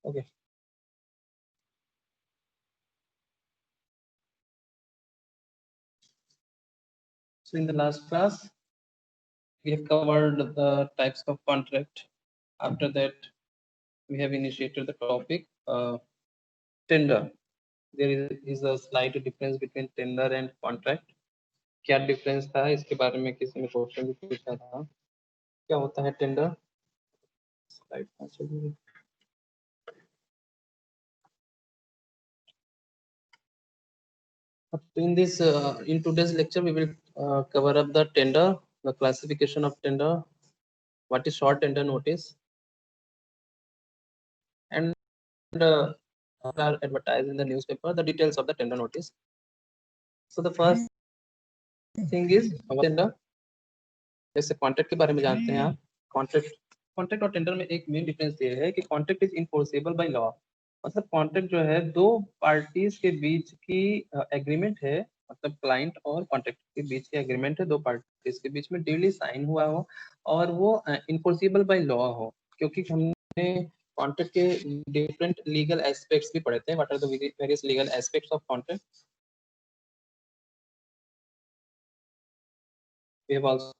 Okay. So in the last class, we have covered the types of contract. After that, we have initiated the topic tender. There is a slight difference between tender and contract. क्या difference था इसके बारे में किसी ने question भी पूछा था, क्या होता है टेंडर? स्लाइड चलिए. In this in today's lecture we will cover up the tender, the classification of tender, what is short tender notice, and are advertised in the newspaper, the details of the tender notice. So the first thing is tender. जैसे contract के बारे में जानते हैं आप. Contract और tender में एक मेन डिफरेंस ये है कि contract is enforceable by law. मतलब कॉन्ट्रैक्ट जो है दो पार्टीज के बीच की एग्रीमेंट है, मतलब क्लाइंट और कॉन्ट्रैक्ट के बीच की एग्रीमेंट है, दो पार्टीज के बीच में ड्यूली साइन हुआ हो और वो इनफोर्सेबल बाय लॉ हो. क्योंकि हमने कॉन्ट्रैक्ट के डिफरेंट लीगल एस्पेक्ट्स भी पढ़े थे. What are the various legal aspects of contract? We have also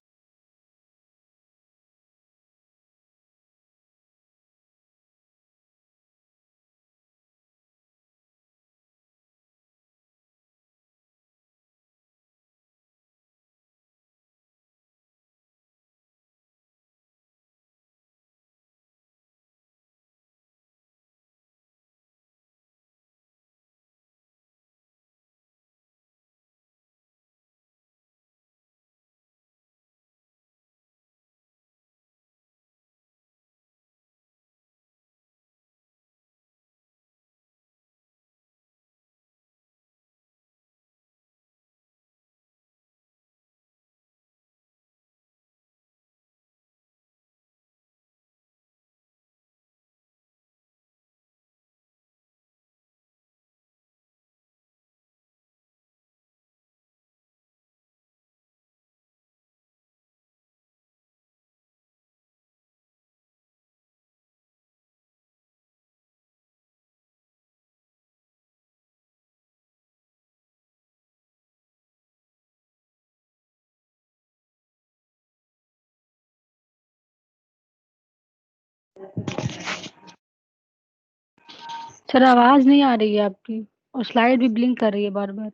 sir आवाज नहीं आ रही है आपकी और स्लाइड भी ब्लिंक कर रही है बार बार.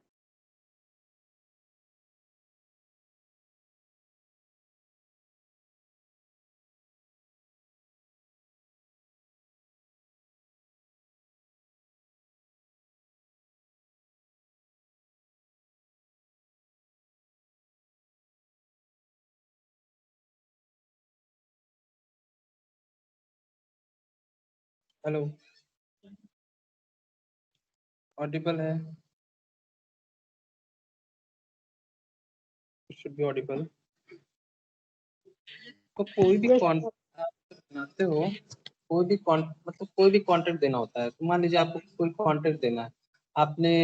हेलो, ऑडिबल है? Should be audible. तो कोई भी कॉन्ट्रैक्ट बनाते हो, कोई भी मतलब कोई भी कॉन्ट्रैक्ट देना होता है. तो मान लीजिए आपको कोई कॉन्ट्रैक्ट देना है, आपने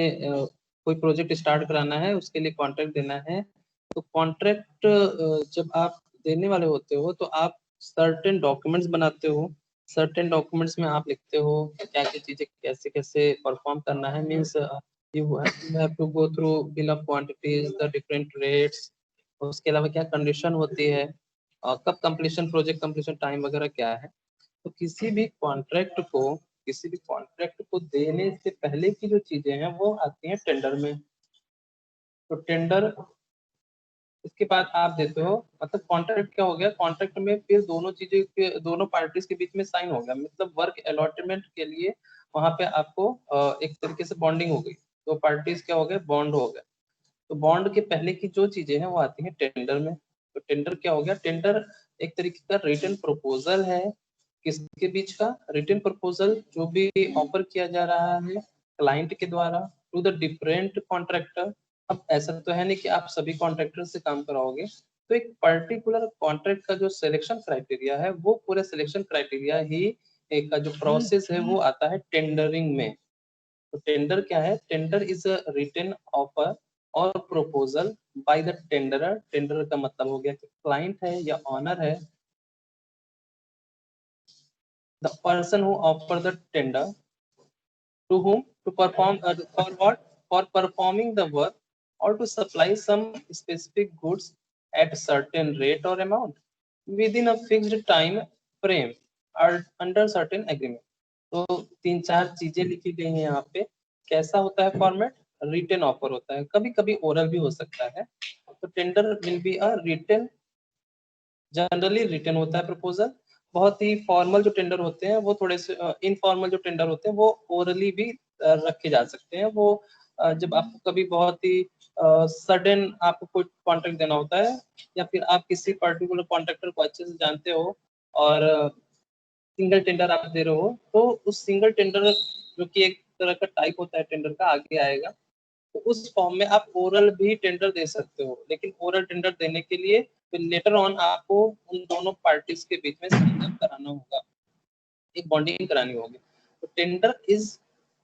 कोई प्रोजेक्ट स्टार्ट कराना है, उसके लिए कॉन्ट्रैक्ट देना है. तो कॉन्ट्रैक्ट जब आप देने वाले होते हो तो आप सर्टेन डॉक्यूमेंट्स बनाते हो. सर्टेन डॉक्यूमेंट्स में आप लिखते हो क्या क्या चीजें कैसे कैसे परफॉर्म करना है. Means you have to go through bill of quantities, the different rates. उसके अलावा क्या कंडीशन होती है, कब कंप्लीशन, प्रोजेक्ट कंप्लीशन टाइम वगैरह क्या है. तो किसी भी कॉन्ट्रैक्ट को देने से पहले की जो चीजें हैं वो आती हैं टेंडर में. तो टेंडर इसके बाद आप देते हो. मतलब कॉन्ट्रैक्ट क्या हो गया, कॉन्ट्रैक्ट में फिर दोनों चीजें के दोनों पार्टीज के बीच में साइन हो गया. मतलब वर्क अलॉटमेंट के लिए वहां पे आपको एक तरीके से बॉन्डिंग हो गई. दो पार्टीज क्या हो गए, बॉन्ड हो गए. तो बॉन्ड के पहले की जो चीजें हैं वो आती हैं टेंडर में. तो टेंडर क्या हो गया, टेंडर एक तरीके का रिटन प्रपोजल है. किसके बीच का रिटन प्रपोजल, जो भी ऑफर किया जा रहा है क्लाइंट के द्वारा टू द डिफरेंट कॉन्ट्रैक्टर. अब ऐसा तो है नहीं कि आप सभी कॉन्ट्रैक्टर से काम कराओगे. तो एक पर्टिकुलर कॉन्ट्रैक्ट का जो सिलेक्शन क्राइटेरिया है, वो पूरे सिलेक्शन क्राइटेरिया ही एक का जो प्रोसेस है वो आता है टेंडरिंग में. तो टेंडर क्या है, tender is a written offer or proposal by the tenderer. Tender का मतलब हो गया कि क्लाइंट है या ऑनर है. the person who offer the tender to whom to perform for what, for performing the work or to supply some specific goods at certain rate or amount within a fixed time frame or under certain agreement. तो तीन चार चीजें लिखी गई हैं यहाँ पे। कैसा होता है फॉर्मेट? रिटन ऑफर होता है, कभी कभी ओरल भी हो सकता है। तो tender will be a written, generally written होता है प्रपोजल। बहुत ही फॉर्मल जो टेंडर होते हैं वो थोड़े से इनफॉर्मल जो टेंडर होते हैं वो ओरली भी रखे जा सकते हैं। वो जब आपको कभी बहुत ही सडन आपको कोई कॉन्ट्रैक्ट देना होता है या फिर आप किसी पर्टिकुलर कॉन्ट्रैक्टर को अच्छे से जानते हो और सिंगल टेंडर आप दे रहे हो, तो उस सिंगल टेंडर जो कि एक तरह का टाइप होता है टेंडर का, आगे आएगा, तो उस फॉर्म में आप ओरल भी टेंडर दे सकते हो। लेकिन ओरल टेंडर देने के लिए फिर लेटर ऑन आपको उन दोनों पार्टीज के बीच में साइन अप कराना होगा, एक बॉन्डिंग करानी होगी। तो tender is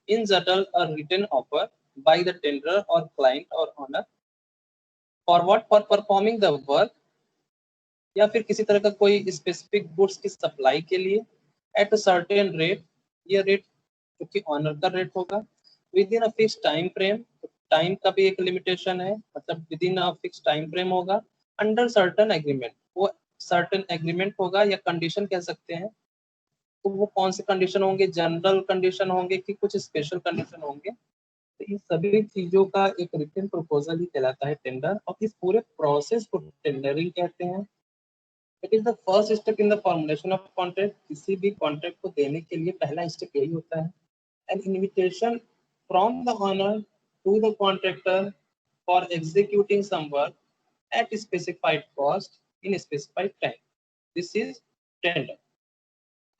in general a written offer by the tender or client or owner for what, for performing the work, या फिर किसी तरह का कोई स्पेसिफिक गुड्स की सप्लाई के लिए एट अ सर्टेन रेट। ये रेट जो कि ऑनर का रेट होगा with in a fix time frame. Time का भी एक लिमिटेशन है, मतलब with in a fix time frame होगा अंडर सर्टेन एग्रीमेंट। वो सर्टेन एग्रीमेंट होगा या कंडीशन कह सकते हैं। तो वो कौन से कंडीशन होंगे? जनरल कंडीशन होंगे कि कुछ स्पेशल कंडीशन होंगे। तो इन सभी चीजों का एक रिटन प्रपोजल ही कहलाता है टेंडर, और इस पूरे प्रोसेस को टेंडरिंग कहते हैं। It is the first step in the formulation of contract. किसी भी कॉन्ट्रैक्ट को देने के लिए पहला स्टेप यही होता है। An invitation from the owner to the contractor for executing some work at specified cost in specified time, this is tender.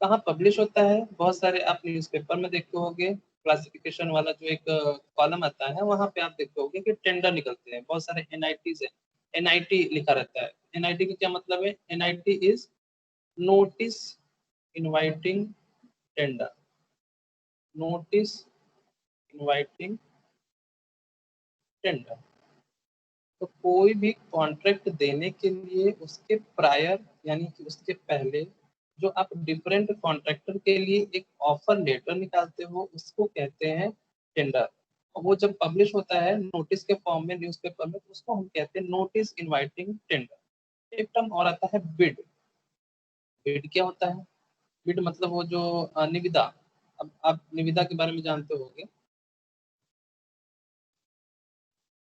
कहाँ पब्लिश होता है? बहुत सारे आप न्यूज़पेपर में देखते होंगे, क्लासिफिकेशन वाला जो एक कॉलम आता है वहां पे आप देखते होंगे कि टेंडर निकलते हैं। बहुत सारे एनआईटीज है, एनआईटी लिखा रहता है। एनआईटी का क्या मतलब है? NIT is notice inviting tender, notice inviting tender. तो कोई भी कॉन्ट्रैक्ट देने के लिए उसके प्रायर यानी कि उसके पहले जो आप डिफरेंट कॉन्ट्रैक्टर के लिए एक ऑफर लेटर निकालते हो उसको कहते हैं टेंडर। और वो जब पब्लिश होता है नोटिस के फॉर्म में न्यूज़पेपर में, तो उसको हम कहते हैं नोटिस इनवाइटिंग टेंडर। एक टर्म और आता है बिड। बिड क्या होता है? बिड मतलब वो जो निविदा। अब आप निविदा के बारे में जानते होंगे।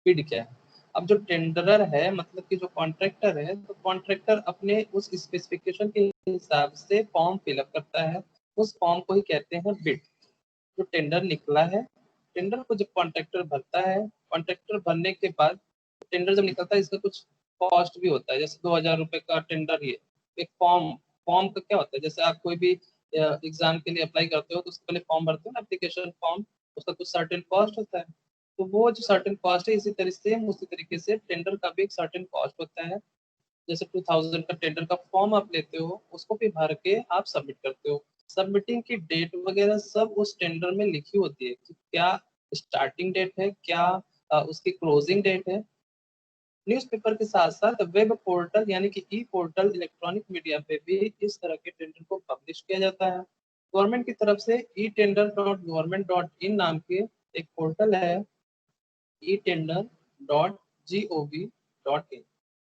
बिड क्या है? अब जो टेंडरर है मतलब कि जो कॉन्ट्रैक्टर है, तो कॉन्ट्रैक्टर अपने उस स्पेसिफिकेशन के हिसाब से फॉर्म फिलअप करता है, उस फॉर्म को ही कहते हैं बिड। जो टेंडर निकला है, टेंडर को जब कॉन्ट्रैक्टर भरता है, कॉन्ट्रैक्टर भरने के बाद टेंडर जब निकलता है इसका कुछ कॉस्ट भी होता है। जैसे 2000 रुपये का टेंडर ही है। एक फॉर्म, फॉर्म का क्या होता है? जैसे आप कोई भी एग्जाम के लिए अप्लाई करते हो तो उसके पहले फॉर्म भरते हो ना, एप्लीकेशन फॉर्म, उसका कुछ सर्टेन कॉस्ट होता है। तो वो जो सर्टेन कॉस्ट है, इसी तरह से उसी तरीके से टेंडर का भी एक सर्टेन कॉस्ट होता है। जैसे 2000 का टेंडर का फॉर्म आप लेते हो, उसको भी भर के आप सबमिट करते हो। सबमिटिंग की डेट वगैरह सब उस टेंडर में लिखी होती है कि क्या स्टार्टिंग डेट है, क्या उसकी क्लोजिंग डेट है। न्यूज़पेपर के साथ साथ वेब पोर्टल यानी कि ई पोर्टल, इलेक्ट्रॉनिक मीडिया पे भी इस तरह के टेंडर को पब्लिश किया जाता है। गवर्नमेंट की तरफ से e-tender.government.in नाम के एक पोर्टल है, e-tender.gov.in,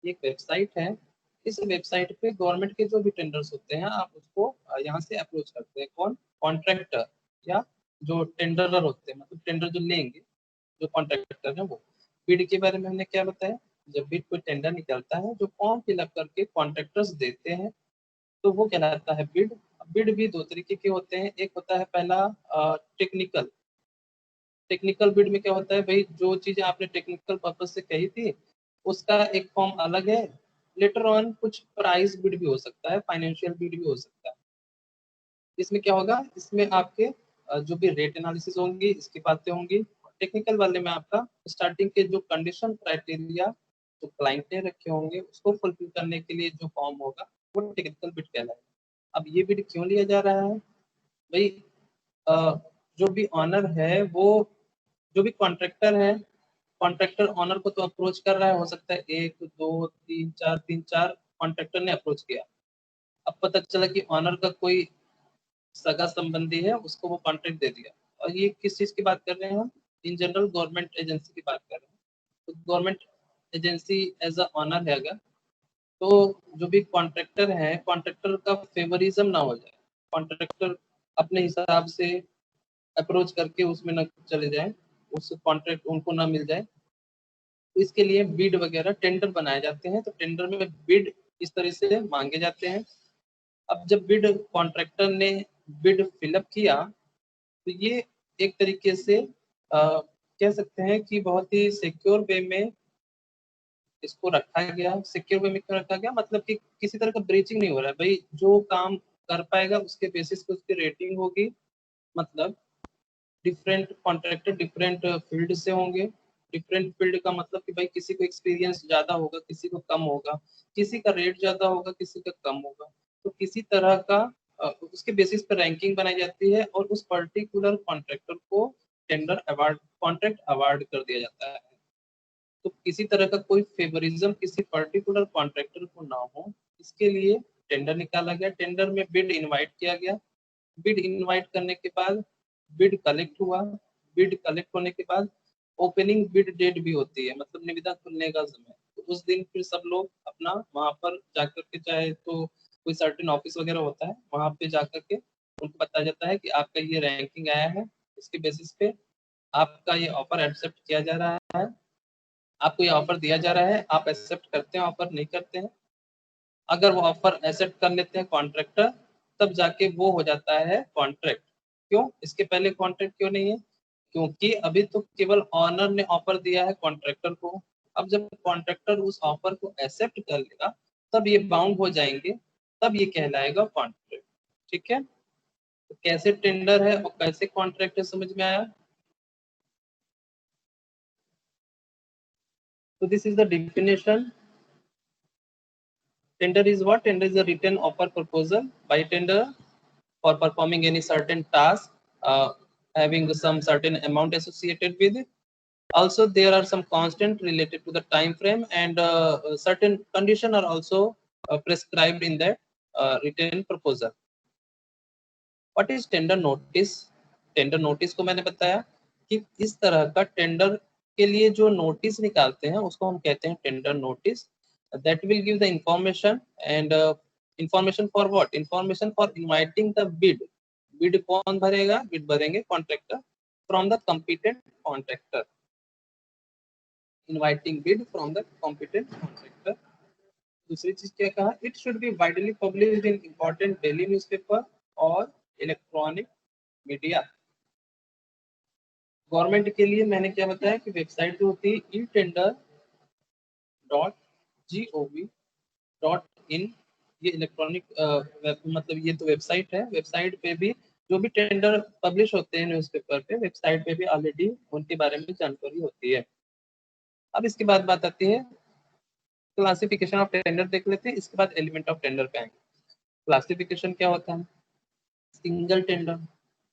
एक वेबसाइट है। इस वेबसाइट पे गवर्नमेंट के जो भी टेंडर्स होते हैं आप उसको यहाँ से अप्रोच करते हैं। कौन? कॉन्ट्रैक्टर या जो टेंडरर होते हैं, मतलब टेंडर जो लेंगे, जो कॉन्ट्रैक्टर है वो। बिड के बारे में हमने क्या बताया? जब भी कोई टेंडर निकलता है, जो फॉर्म फिलअप करके कॉन्ट्रैक्टर्स देते हैं, तो वो कहलाता है बिड। बिड भी दो तरीके के होते हैं। एक होता है पहला टेक्निकल। टेक्निकल बिड में क्या होता है भाई, जो चीजें आपने टेक्निकल पर्पज से कही थी उसका एक फॉर्म अलग है। लेटर ऑन कुछ प्राइस बिड भी हो सकता है, फाइनेंशियल बिड भी हो सकता है। इसमें क्या होगा? इसमें आपके जो भी रेट एनालिसिस होंगी, इसकी बातें होंगी। टेक्निकल वाले में आपका स्टार्टिंग के जो कंडीशन क्राइटेरिया जो क्लाइंट ने रखे होंगे उसको फुलफिल करने के लिए जो फॉर्म होगा वो टेक्निकल बिड कहलाएगा। अब ये बिड क्यों लिया जा रहा है भाई? अ, जो भी ऑनर है वो, जो भी कॉन्ट्रैक्टर है, कॉन्ट्रैक्टर ऑनर को तो अप्रोच कर रहा है, हो सकता है एक दो तीन चार, तीन चार कॉन्ट्रैक्टर ने अप्रोच किया। अब पता चला कि ऑनर का कोई सगा संबंधी है उसको वो कॉन्ट्रैक्ट दे दिया। और ये किस चीज की बात कर रहे हैं हम? इन जनरल गवर्नमेंट एजेंसी की बात कर रहे हैं। तो government agency as a owner है अगर, तो जो भी कॉन्ट्रैक्टर है, कॉन्ट्रैक्टर का फेवरिज्म ना हो जाए, कॉन्ट्रैक्टर अपने हिसाब से अप्रोच करके उसमें न चले जाए, उस कॉन्ट्रैक्ट उनको ना मिल जाए। तो इसके लिए बिड वगैरह टेंडर बनाए जाते हैं। तो टेंडर में बिड इस तरह से मांगे जाते हैं। अब जब बिड कॉन्ट्रैक्टर ने बिड फिलअप किया, तो ये एक तरीके से कह सकते हैं कि बहुत ही सिक्योर वे में इसको रखा गया। सिक्योर वे में क्यों रखा गया? मतलब कि किसी तरह का ब्रीचिंग नहीं हो रहा है भाई, जो काम कर पाएगा उसके बेसिस पे उसकी रेटिंग होगी। मतलब डिफरेंट कॉन्ट्रैक्टर डिफरेंट फील्ड से होंगे। डिफरेंट फील्ड का मतलब कि भाई किसी को एक्सपीरियंस ज्यादा होगा, किसी को कम होगा, किसी का रेट ज्यादा होगा, किसी का कम होगा। तो किसी तरह का उसके बेसिस पर रैंकिंग बनाई जाती है और उस पर्टिकुलर कॉन्ट्रैक्टर को टेंडर अवार्ड कॉन्ट्रैक्ट अवार्ड कर दिया जाता है। तो किसी तरह का कोई फेवरिज्म किसी पर्टिकुलर कॉन्ट्रैक्टर को ना हो, इसके लिए टेंडर निकाला गया। टेंडर में बिड इनवाइट किया गया। बिड इनवाइट करने के बाद बिड कलेक्ट हुआ। बिड कलेक्ट होने के बाद ओपनिंग बिड डेट भी होती है, मतलब निविदा खुलने का समय। तो उस दिन फिर सब लोग अपना वहां पर जाकर के, चाहे तो कोई सर्टेन ऑफिस वगैरह होता है, वहां पे जाकर के उनको बताया जाता है कि आपका ये रैंकिंग आया है, इसके बेसिस पे आपका ये ऑफर एक्सेप्ट किया जा रहा है, आपको ये ऑफर दिया जा रहा है, आप एक्सेप्ट करते हैं ऑफर नहीं करते हैं। अगर वो ऑफर एक्सेप्ट कर लेते हैं कॉन्ट्रैक्टर, तब जाके वो हो जाता है कॉन्ट्रैक्ट। क्यों? इसके पहले कॉन्ट्रैक्ट क्यों नहीं है? क्योंकि अभी तो केवल ऑनर ने ऑफर दिया है कॉन्ट्रैक्टर को। अब जब कॉन्ट्रैक्टर उस ऑफर को एक्सेप्ट कर लेगा, तब ये बाउंड हो जाएंगे, तब ये कहलाएगा कॉन्ट्रैक्ट। ठीक है? तो कैसे टेंडर है और कैसे कॉन्ट्रैक्ट है, समझ में आया? तो this is the definition. Tender is what? Tender is a written offer proposal by tender for performing any certain task, having some certain amount associated with it. Also, there are some constant related to the time frame, and certain condition are also prescribed in that written proposal. What is tender notice? Tender notice को मैंने बताया कि इस तरह का tender के लिए जो नोटिस निकालते हैं उसको हम कहते हैं tender notice. That will give the information and information for what? Information for inviting the bid. Bid कौन भरेगा? बिड भरेंगे contractor from the competent contractor. Inviting bid from the competent contractor. दूसरी चीज क्या कहा? It should be widely published in important daily newspaper और electronic media. Government के लिए मैंने क्या बताया कि वेबसाइट जो होती है e-tender.gov.in, ये इलेक्ट्रॉनिक मतलब ये तो वेबसाइट है। वेबसाइट पे भी जो भी टेंडर पब्लिश होते हैं न्यूज़पेपर पे, वेबसाइट पे भी ऑलरेडी उनके बारे में जानकारी होती है। अब इसके बाद बात आती है क्लासिफिकेशन ऑफ टेंडर, देख लेते हैं। इसके बाद एलिमेंट ऑफ टेंडर पे आएंगे। क्लासिफिकेशन क्या होता है? सिंगल टेंडर,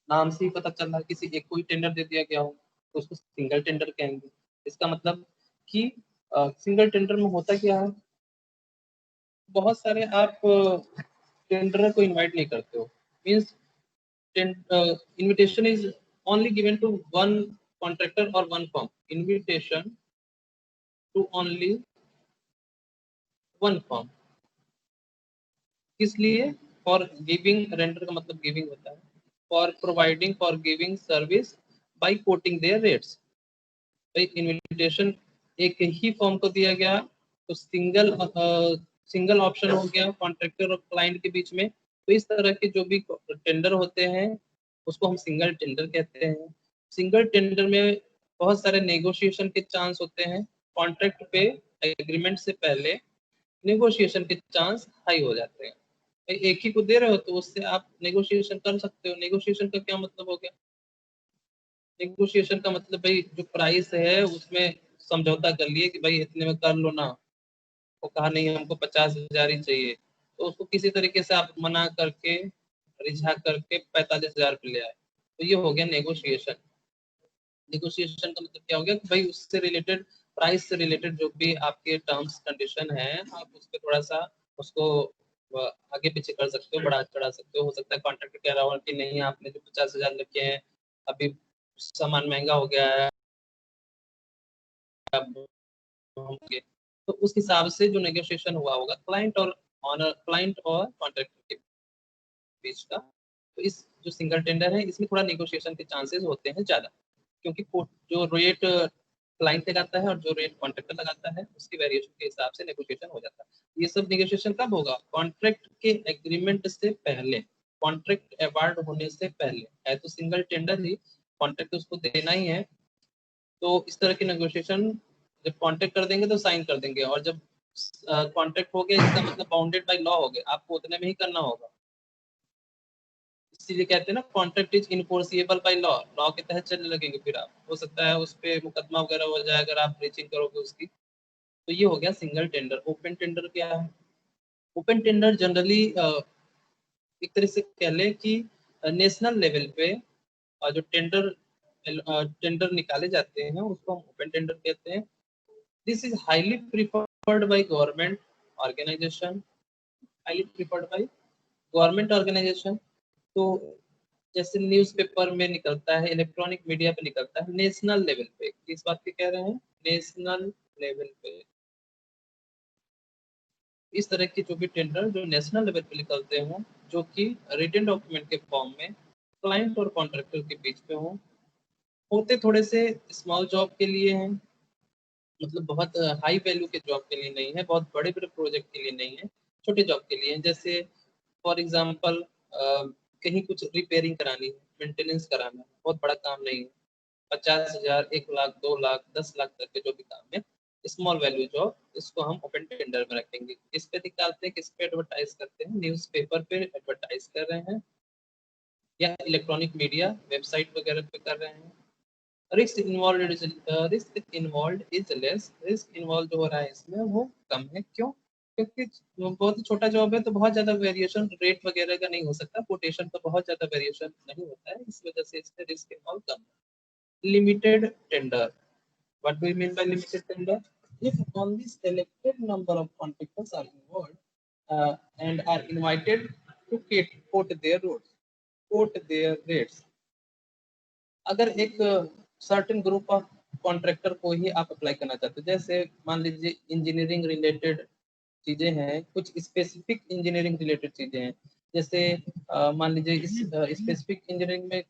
नाम से ही पता चल रहा है किसी एक को ही टेंडर दे दिया गया हो तो उसको सिंगल टेंडर कहेंगे। इसका मतलब कि सिंगल टेंडर में होता क्या है? बहुत सारे आप टेंडर को इनवाइट नहीं करते हो। Means invitation is only given to one contractor और one firm. Invitation to only one firm. किस लिए? फॉर गिविंग, रेंडर का मतलब गिविंग होता है। For providing, for giving service by quoting their rates. Invitation एक ही फॉर्म को दिया गया तो सिंगल ऑप्शन हो गया कॉन्ट्रैक्टर और क्लाइंट के बीच में। तो इस तरह के जो भी टेंडर होते हैं उसको हम सिंगल टेंडर कहते हैं। सिंगल टेंडर में बहुत सारे नेगोशिएशन के चांस होते हैं। कॉन्ट्रैक्ट पे एग्रीमेंट से पहले नेगोशिएशन के चांस हाई हो जाते हैं। भाई एक ही को दे रहे हो तो उससे आप नेगोशिएशन कर सकते हो। नेगोशिएशन का क्या मतलब हो गया? नेगोशिएशन का मतलब भाई जो प्राइस है उसमें समझौता कर लिए कि भाई इतने में कर लो ना। वो कहा नहीं हमको 50,000 ही चाहिए, तो उसको किसी तरीके से आप मना करके रिझा करके 45,000 पे ले आए, तो ये हो गया नेगोशिएशन। नेगोशिएशन का मतलब क्या हो गया कि भाई उससे रिलेटेड, प्राइस से रिलेटेड जो भी आपके टर्म्स कंडीशन है, आप उस पर थोड़ा सा उसको आगे पीछे कर सकते हो, बढ़ा चढ़ा सकते हो सकता है कॉन्ट्रैक्टर कह रहा हो कि नहीं आपने जो 50,000 रखे हैं अभी सामान महंगा हो गया है होंगे, तो उस हिसाब से जो नेगोशिएशन हुआ होगा क्लाइंट और कॉन्ट्रैक्टर के बीच का, तो इस जो सिंगल टेंडर है इसमें थोड़ा नेगोशिएशन के चांसेस होते हैं ज़्यादा, क्योंकि जो रेट क्लाइंट लगाता है और जो रेट कॉन्ट्रैक्टर लगाता है उसकी वेरिएशन के हिसाब से नेगोशिएशन हो जाता है। ये सब नेगोशिएशन कब होगा? कॉन्ट्रैक्ट के एग्रीमेंट से पहले, कॉन्ट्रैक्ट अवार्ड होने से पहले है तो सिंगल टेंडर ही कॉन्ट्रैक्ट उसको देना ही है, तो इस तरह की नेगोशिएशन जब कॉन्ट्रैक्ट कर देंगे तो साइन कर देंगे, और जब कॉन्ट्रैक्ट हो गया इसका मतलब बाउंडेड बाय लॉ हो गया, आपको उतने में ही करना होगा। इसीलिए कहते हैं ना contract is enforceable by law, law के तहत चलने लगेंगे, फिर आप हो सकता है उस पर मुकदमा वगैरह हो जाए अगर आप ब्रीचिंग करोगे उसकी। तो ये हो गया सिंगल टेंडर। ओपन टेंडर क्या है? ओपन टेंडर जनरली एक तरह से कह लें कि नेशनल लेवल पे जो टेंडर निकाले जाते हैं उसको हम ओपन टेंडर कहते हैं। This is highly preferred by government organisation, highly preferred by government organisation. तो जैसे न्यूज़पेपर में निकलता है, इलेक्ट्रॉनिक मीडिया पे निकलता है, नेशनल लेवल पे, किस बात की कह रहे हैं? नेशनल लेवल पे। इस तरह के जो भी टेंडर जो नेशनल लेवल पे निकलते हों, जो कि रिटन डॉक्यूमेंट के फॉर्म में क्लाइंट और कॉन्ट्रैक्टर के बीच पे हों, होते थोड़े से स्मॉल जॉब के लिए हैं, मतलब बहुत हाई वैल्यू के जॉब के लिए नहीं है, बहुत बड़े बड़े प्रोजेक्ट के लिए नहीं है, छोटे जॉब के लिए है। जैसे फॉर एग्जाम्पल कहीं कुछ रिपेयरिंग करानी है, मेंटेनेंस कराना है, बहुत बड़ा काम नहीं है। 50,000, 1 लाख, 2 लाख, 10 लाख तक के जो भी काम है, स्मॉल वैल्यू जॉब, इसको हम ओपन टेंडर में रखेंगे। किस पे निकालते हैं, किस पे एडवर्टाइज करते हैं? न्यूज़पेपर पे एडवर्टाइज कर रहे हैं या इलेक्ट्रॉनिक मीडिया वेबसाइट वगैरह पे कर रहे हैं। Risk involve is less, risk involve जो हो रहा है इसमें वो कम है। क्यों? क्योंकि बहुत ही छोटा जॉब है तो बहुत ज्यादा वेरिएशन रेट वगैरह का नहीं हो सकता, कोटेशन का बहुत ज्यादा वेरिएशन नहीं होता है, इस वजह से इसमें रिस्क इन्वॉल्व कम है। Limited tender, what do you mean by limited tender? If only selected number of contractors are involved and are invited to quote their rates, अगर एक सर्टेन ग्रुप ऑफ कॉन्ट्रैक्टर को ही आप अप्लाई करना चाहते हो, जैसे मान लीजिए इंजीनियरिंग रिलेटेड चीजें हैं, कुछ स्पेसिफिक इंजीनियरिंग रिलेटेड चीजें हैं, जैसे मान लीजिए इस स्पेसिफिक इंजीनियरिंग में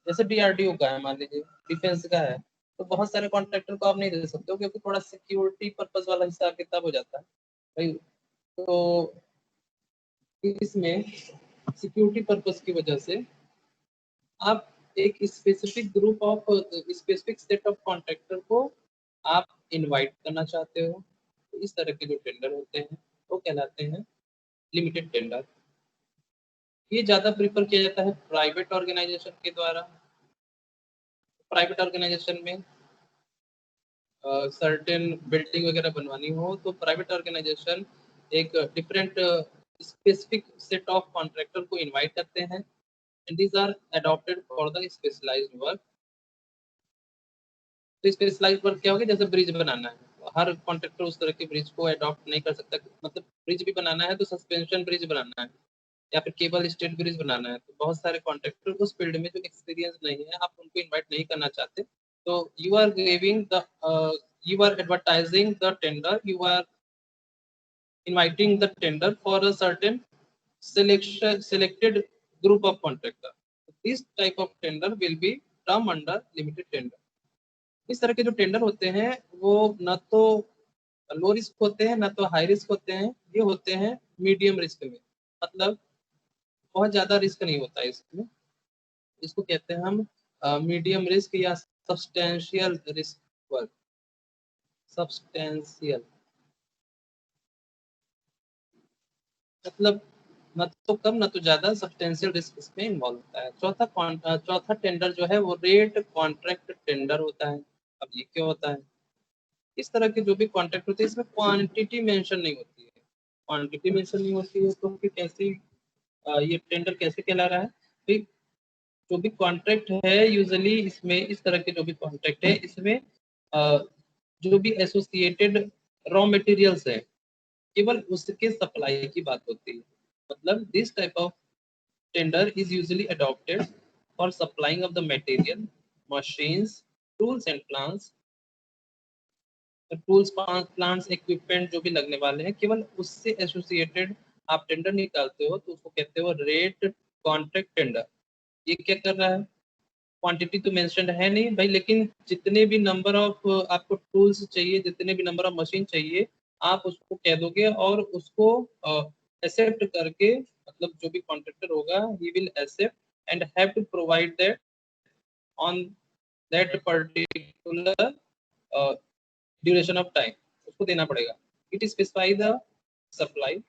जैसे डीआरडीओ का है, मान लीजिए डिफेंस का है, तो बहुत सारे कॉन्ट्रैक्टर को आप नहीं दे सकते हो क्योंकि थोड़ा सिक्योरिटी पर्पज वाला हिसाब किताब हो जाता है भाई। तो इसमें सिक्योरिटी पर्पज की वजह से आप एक specific group of specific set of contractor को आप इनवाइट करना चाहते हो, तो इस तरह के जो टेंडर होते हैं वो कहलाते हैं लिमिटेड टेंडर। ये ज्यादा प्रीफर किया जाता है प्राइवेट ऑर्गेनाइजेशन के द्वारा। प्राइवेट ऑर्गेनाइजेशन में सर्टेन बिल्डिंग वगैरह बनवानी हो तो प्राइवेट ऑर्गेनाइजेशन एक different specific set of contractor को इनवाइट करते हैं, and these are adopted for the specialized work. तो स्पेशलाइज्ड वर्क क्या होगा? जैसे ब्रिज बनाना है, हर कॉन्ट्रैक्टर उस तरह के ब्रिज को अडॉप्ट नहीं कर सकता, मतलब ब्रिज भी बनाना है तो सस्पेंशन ब्रिज बनाना है या फिर केबल स्टेट ब्रिज बनाना है, तो बहुत सारे कॉन्ट्रैक्टर उस फील्ड में जो एक्सपीरियंस नहीं है आप उनको इनवाइट नहीं करना चाहते, तो you are giving the you are advertising the tender, you are inviting the tender for a certain selected group of contractor. This type of tender will be term under limited tender. इस तरह के जो tender होते हैं वो न तो low risk होते हैं न तो हाई रिस्क होते हैं, ये होते हैं मीडियम रिस्क में, मतलब बहुत ज्यादा रिस्क नहीं होता है इसमें। इसको कहते हैं हम मीडियम रिस्क या सब्सटेंशियल रिस्क वर्क। सब्सटेंशियल मतलब न तो कम न तो ज्यादा, सब्सटेंशियल रिस्क इसमें इन्वॉल्व होता है। चौथा टेंडर जो है वो रेट कॉन्ट्रैक्ट टेंडर होता है। अब ये क्या होता है? इस तरह के जो भी कॉन्ट्रैक्ट होते हैं इसमें क्वांटिटी मेंशन नहीं होती है। क्वांटिटी मेंशन नहीं होती है तो फिर कैसे ये टेंडर कैसे कहला रहा है? फिर जो भी कॉन्ट्रैक्ट है यूजुअली इसमें, इस तरह के जो भी कॉन्ट्रैक्ट है इसमें जो भी एसोसिएटेड रॉ मटेरियल्स है केवल उसके सप्लाई की बात होती है। मतलब this type of tender is usually adopted for supplying of the material, machines, tools and plants. Tools, plants, equipment जो भी लगने वाले हैं, केवल उससे एसोसिएटेड आप टेंडर निकालते हो तो उसको कहते हो रेट कॉन्ट्रैक्ट टेंडर। ये क्या कर रहा है, क्वांटिटी तो मेंशन्ड है नहीं भाई, लेकिन जितने भी नंबर ऑफ आपको टूल्स चाहिए, जितने भी नंबर ऑफ मशीन चाहिए, आप उसको कह दोगे और उसको एक्सेप्ट करके, मतलब जो भी कॉन्ट्रैक्टर होगा ही will accept and have to provide that on that particular duration of time, उसको देना पड़ेगा। It specify the supply.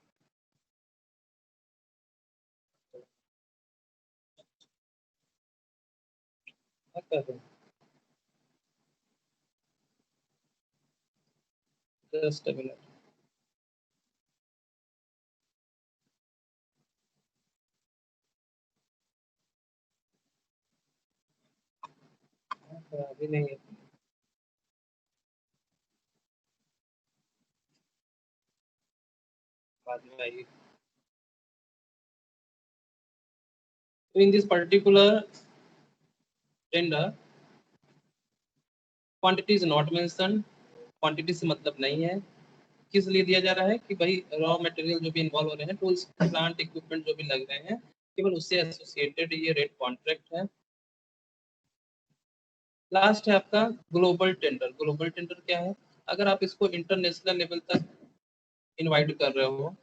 Just a minute. अभी नहीं है, बाद में आइए। तो in this particular tender quantity is not mention, quantity से मतलब नहीं है। किस लिए दिया जा रहा है कि भाई रॉ मटेरियल जो भी इन्वॉल्व हो रहे हैं, टूल्स, प्लांट, इक्विपमेंट जो भी लग रहे हैं, केवल उससे एसोसिएटेड ये रेट कॉन्ट्रैक्ट है। लास्ट है आपका ग्लोबल टेंडर। ग्लोबल टेंडर क्या है, अगर आप इसको इंटरनेशनल लेवल तक इनवाइट कर रहे हो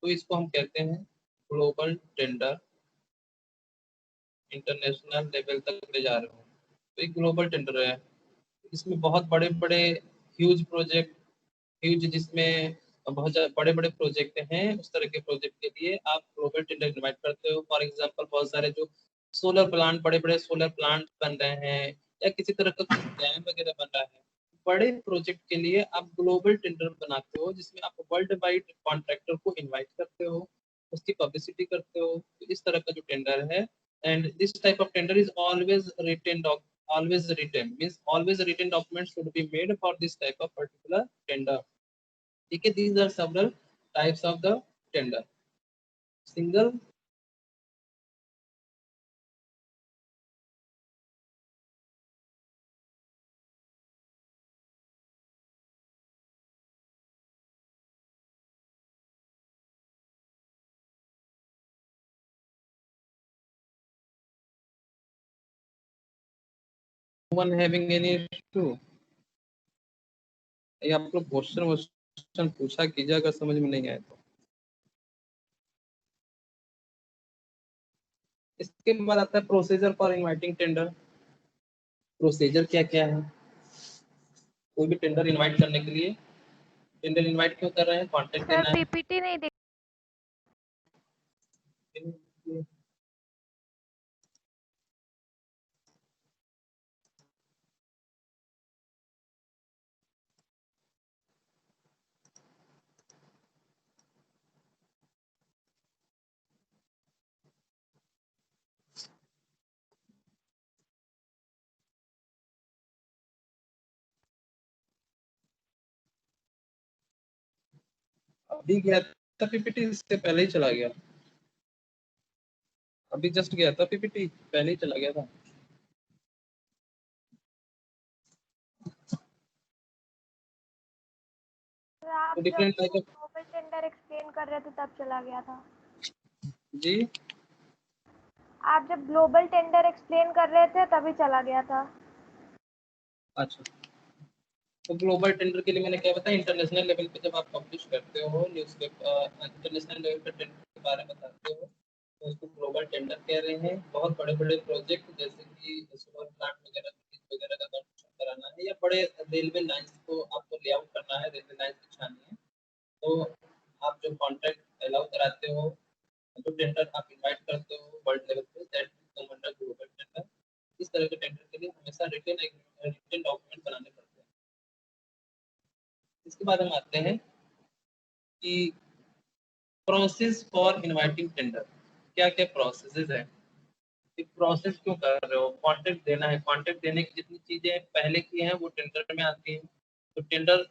तो इसको हम कहते हैं ग्लोबल टेंडर। इंटरनेशनल लेवल तक ले जा रहे हो तो एक ग्लोबल टेंडर है। इसमें बहुत बड़े बड़े ह्यूज प्रोजेक्ट, ह्यूज जिसमें बहुत बड़े बड़े प्रोजेक्ट हैं, उस तरह के प्रोजेक्ट के लिए आप ग्लोबल टेंडर इनवाइट करते हो। फॉर एग्जांपल बहुत सारे जो सोलर प्लांट, बड़े बड़े सोलर प्लांट बन रहे हैं, या किसी तरह का डैम वगैरह बन रहा है, बड़े प्रोजेक्ट के लिए आप ग्लोबल टेंडर बनाते हो, जिसमें आप वर्ल्ड वाइड कॉन्ट्रैक्टर को इन्वाइट करते हो, उसकी पब्लिसिटी करते हो। तो इस तरह का जो टेंडर है, and this type of tender is always written, always written means always written documents should be made for this type of particular tender. Okay, these are several types of the tender. Single, one having any issue? ये आप लोग question पूछा कीजिए अगर समझ में नहीं आए तो। इसके बाद आता है procedure for inviting tender. Procedure क्या क्या है, कोई भी टेंडर इनवाइट करने के लिए, टेंडर इनवाइट क्यों कर रहे हैं, कॉन्टेक्ट सर देना है। पीपीटी नहीं दिख। अभी गया था पीपीटी, इससे पहले ही चला गया। अभी जस्ट गया था पीपीटी, पहले ही चला गया था। सर आप तो जब different type of, global tender explain कर रहे थे तब चला गया था। जी आप जब ग्लोबल टेंडर एक्सप्लेन कर रहे थे तभी चला गया था। अच्छा। तो ग्लोबल टेंडर के लिए मैंने क्या बताया, इंटरनेशनल लेवल पे जब आप पब्लिश करते हो न्यूज़पेपर, इंटरनेशनल लेवल पे टेंडर के बारे में बताते हो तो उसको ग्लोबल टेंडर कह रहे हैं। बहुत बड़े बड़े प्रोजेक्ट जैसे कि सोलर प्लांट वगैरह, वगैरह का कंस्ट्रक्शन कराना है, या बड़े रेलवे लाइन्स को आपको लेआउट करना है, रेलवे लाइन बिछानी है, तो आप जो कॉन्ट्रैक्ट अलाउ कराते हो, जो टेंडर आप इनवाइट करते हो वर्ल्ड लेवल पे, that come under global tender. इस तरह के टेंडर के लिए हमेशा रिटन डॉक्यूमेंट बनाने पड़ते हैं। इसके बाद हम आते हैं कि प्रोसेस फॉर इनवाइटिंग टेंडर, क्या क्या प्रोसेस है। एक प्रोसेस क्यों कर रहे हो, कॉन्ट्रैक्ट देना है, कॉन्ट्रैक्ट देने की जितनी चीजें पहले की हैं वो टेंडर में आती हैं। तो टेंडर,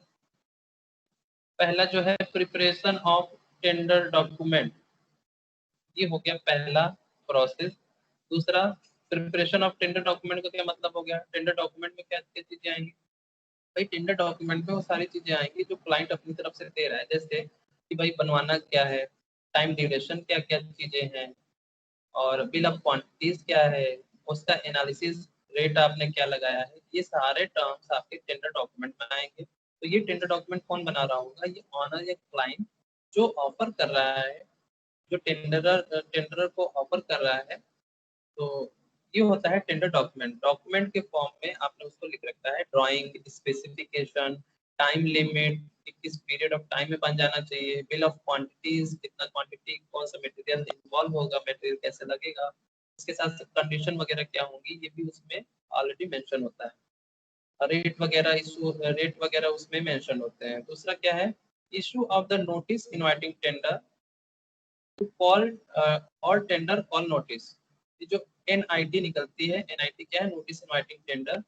पहला जो है प्रिपरेशन ऑफ टेंडर डॉक्यूमेंट, ये हो गया पहला प्रोसेस। दूसरा, प्रिपरेशन ऑफ टेंडर डॉक्यूमेंट का क्या मतलब हो गया? टेंडर डॉक्यूमेंट में क्या क्या चीजें आएंगी भाई? टेंडर डॉक्यूमेंट में वो सारी चीजें आएंगी जो क्लाइंट अपनी तरफ से दे रहा है, जैसे कि भाई बनवाना क्या है, टाइम ड्यूरेशन क्या क्या चीजें हैं, और बिल ऑफ क्वांटिटीज क्या है, उसका एनालिसिस, रेट आपने क्या लगाया है, ये सारे टर्म्स आपके टेंडर डॉक्यूमेंट में आएंगे। तो ये टेंडर डॉक्यूमेंट कौन बना रहा होगा? ये ऑनर या क्लाइंट जो ऑफर कर रहा है, जो टेंडरर को ऑफर कर रहा है। तो ये होता है टेंडर डॉक्यूमेंट। डॉक्यूमेंट के फॉर्म में आपने उसको लिख रखा है, ड्राइंग, स्पेसिफिकेशन, टाइम लिमिट, किस पीरियड ऑफ टाइम में बन जाना चाहिए, बिल ऑफ क्वांटिटीज, कितना क्वांटिटी, कौन सा मटेरियल इन्वॉल्व होगा, मटेरियल कैसे लगेगा, उसके साथ कंडीशन वगैरह क्या होंगी, ये भी उसमें ऑलरेडी मेंशन होता है। रेट वगैरह, इशू रेट वगैरह उसमें मेंशन होते हैं। दूसरा क्या है? Issue of the notice inviting tender to call और टेंडर कॉल नोटिस। ये जो एनआईटी निकलती है, एनआईटी क्या है? Notice inviting tender.